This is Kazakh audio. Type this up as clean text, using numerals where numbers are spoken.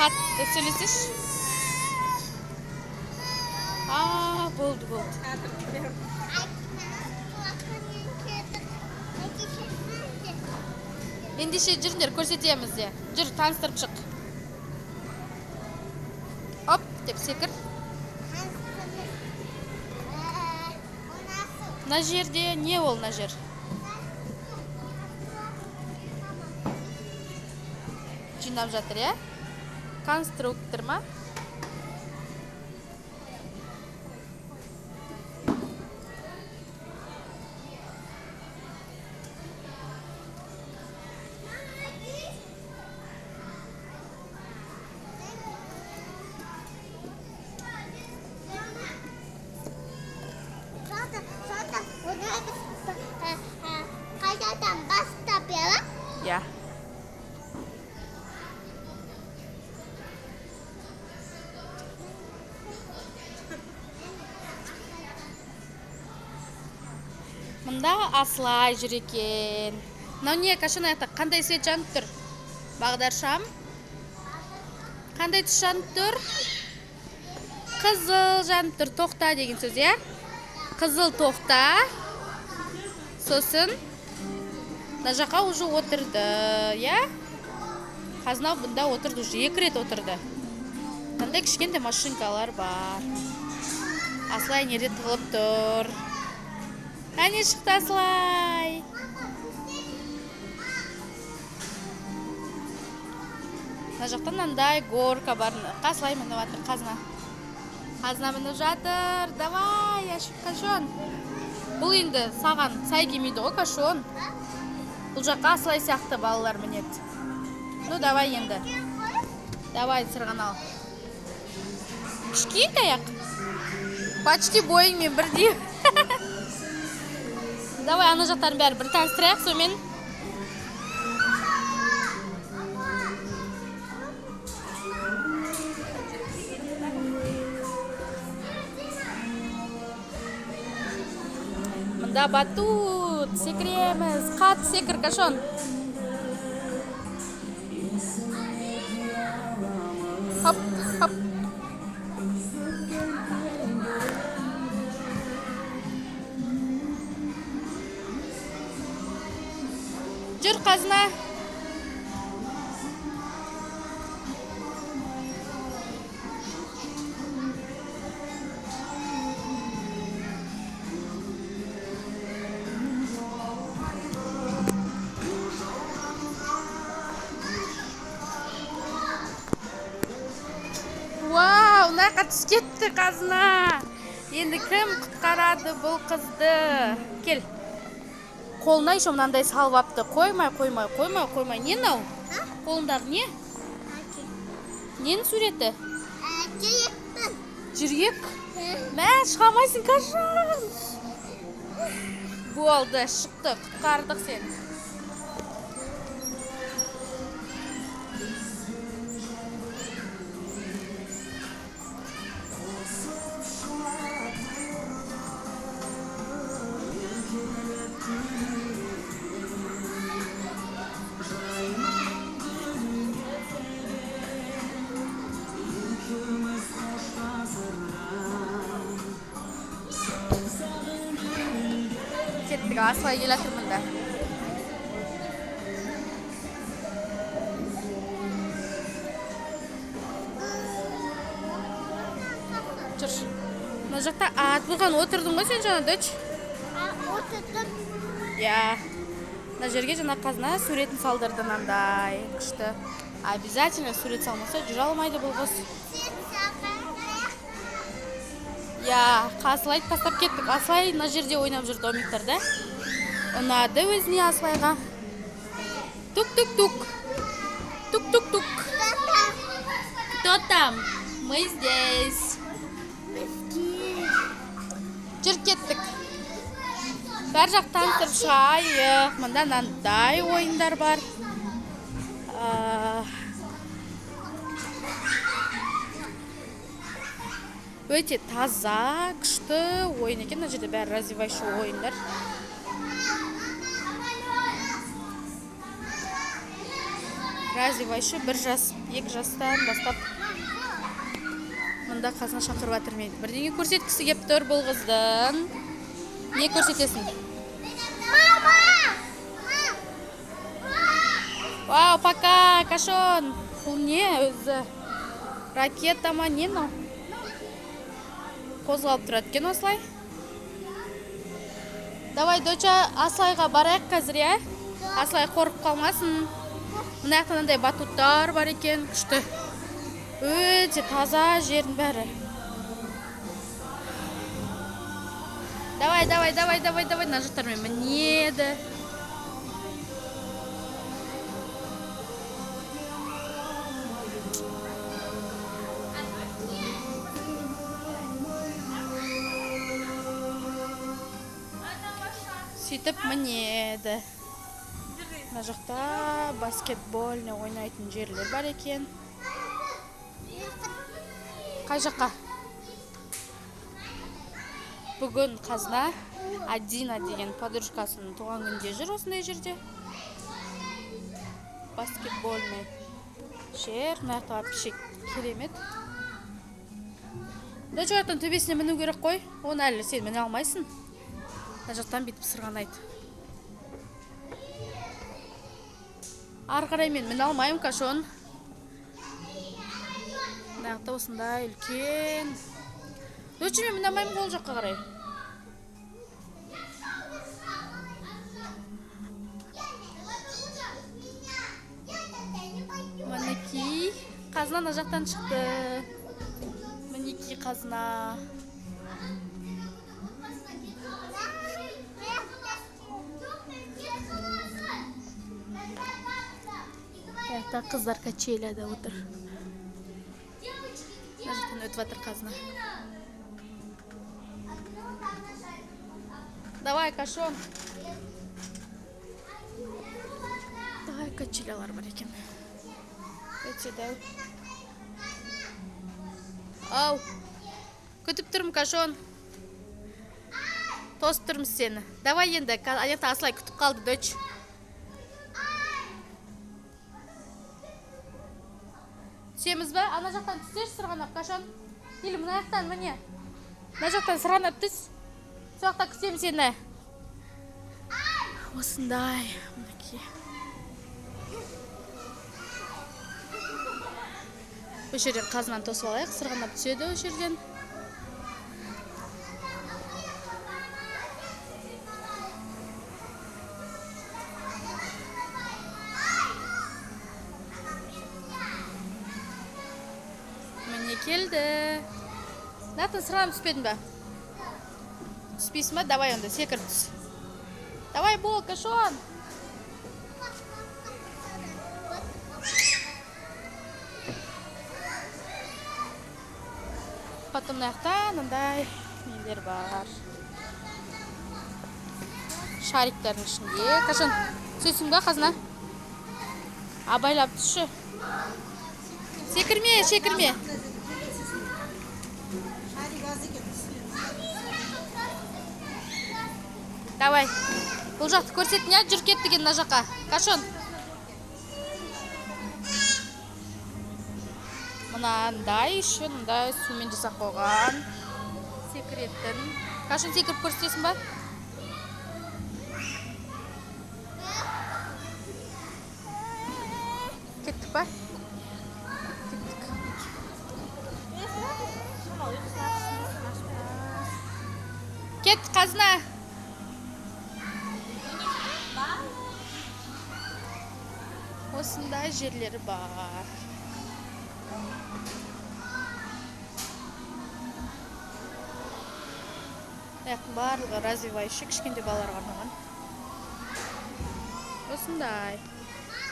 қатты сөйлесеш. Болды. Ендеше жүріңдер, көрсетеміз де. Жүр, таныстырып шық. Оп, деп секір. Мына жерде не ол, мына жер? Жинап жатыр, е? Конструктор ма? Қайтадан бастап ела? Я. Мұнда Асылай жүр екен. Мынау не, қашан аяқта қандай свет жанып тұр? Бағдаршам. Қандай түс жанып тұр? Қызыл жанып тұр. Тоқта деген сөз, е? Қызыл тоқта. Сосын мына жаққа уже отырды, я? Қазынау бұнда отырды, уже 2 рет отырды. Қандай кішкентай машинкалар бар. Асылай нере тығылып тұр. Әне шықты Асылай. Мына жақтан мынандай горка бар. Асылай мініп жатыр, қазына. Қазына мініп жатыр. Давай, ашып қашон. Бұл енді саған сай келмейді ғой, кашон. Бұл жаққа Асылай сияқты балалар мінеді. Ну, давай енді. Давай, сырғанал. Кішкентай аяқ. Почти бойыңмен бірдей. Давай, ана жақтарын бәрі бір таныстырайық, сонымен. Мұнда батут, секіреміз. Қатты секір, кашон. Хоп, хоп. Жүр, қазына. Вау, мына түс кетті қазына. Енді кім құтқарады бұл қызды? Кел. Қолына еще мынандай салып апты. Қоймай. Не нау? Қолындағы не? Ненің суреті? Жүрекпін. Жүрек? Мә, шығамайсың, қашан? Болды, шықты, құтқардық сен. Kеттік, Асылай келе жатыр мұнда. Жүр. Мына жақта ат болған, отырдың ғой сен жаңа, дөч? Отырдым. Я. Мына жерге жаңа қазына суретін салдырды мынандай. Күшті. Обязательно сурет салмаса жүре алмайды бұл қыз. Я, Асылайды тастап кеттік. Асылай мына жерде ойнап жүр домиктарда. Ұнады өзіне Асылайға. Тук-тук-тук. Тук-тук-тук. Кто там? Мы здесь. Жүр кеттік. Бәр жақтан тұрып шығайық. Мұнда мынандай ойындар бар. Өте таза, күшті ойын екен. Мына жерде бәрі развивающий ойындар. развивайшы 1 жас 2 жастан бастап мында қазына шақырып жатыр мені. Бірдеңе көрсеткісі кеп тұр бұл қыздың. Не көрсетесің? Вау, пока, кашон. Бұл не өзі? Ракета ма не мынау? Қозғалып тұрады екен осылай. Давай, доча, Аслайға барайық қазір, я? Аслай қорқып қалмасын. Мына жақтан андай батуттар бар екен, күшті. Өте таза жердің бәрі. Давай, мына жақтармен мінеді. Сөйтіп мінеді. Мына жақта баскетбольный ойнайтын жерлер бар екен. Қай жаққа? Бүгін қазына Адина деген подружкасының туған күнде жүр осындай жерде. Баскетбольный жер. Мына жақта вообще керемет. Дочуаттың төбесіне міну керек қой. Оны әлі сен міне алмайсың. Мына жақтан бетіп сырғанайды. Ары қарай мен міне алмайым, кашон. Мына жақта осындай үлкен. Доча, мен міне алмайым ол жаққа қарай. Мінекей қазына мына жақтан шықты. Мінекей қазына. Аяқта қыздар качеляда отыр. Мына жақтан өтіп жатыр қазына. Давай, кашон. Давай, качелялар бар екен. Өте дәу. Ау, күтіп тұрмын, кашон. Тосып тұрмыз сені. Давай енді, аяқта Аслай күтіп қалды, доч. Түсеміз бі? Ана жақтан түсеш сырғанап, кашон. Или мына жақтан, міне. Мына жақтан сырғанап түс. Соқта күтем сені. Осындай. Өш жерден қазынан тосып алайық, сырғанап түседі өш жерден. Міне келді. Нақтын сырғанап түспедің бі? Түспейсің ба? Давай онда, секір түс. Давай бол, кашон. Потом наяқтан андай нелер бар. Шариктардың ішінде. Кашон, сөйсің ба қазына? Абайлап түсші. Секірме, шекірме. Давай. Бұл жақты көрсетін я, жүр кеттіген мына жаққа. Кашон. Мынандай еще мындай сумен жасап қойған. Секіретін. Кашон, секіріп көрсетесің ба? Кеттік ба? Кеттік. Кет, қазына. Осындай жерлері бар. Барлығы развивающий, кішкентай балаларға арналған. Осындай.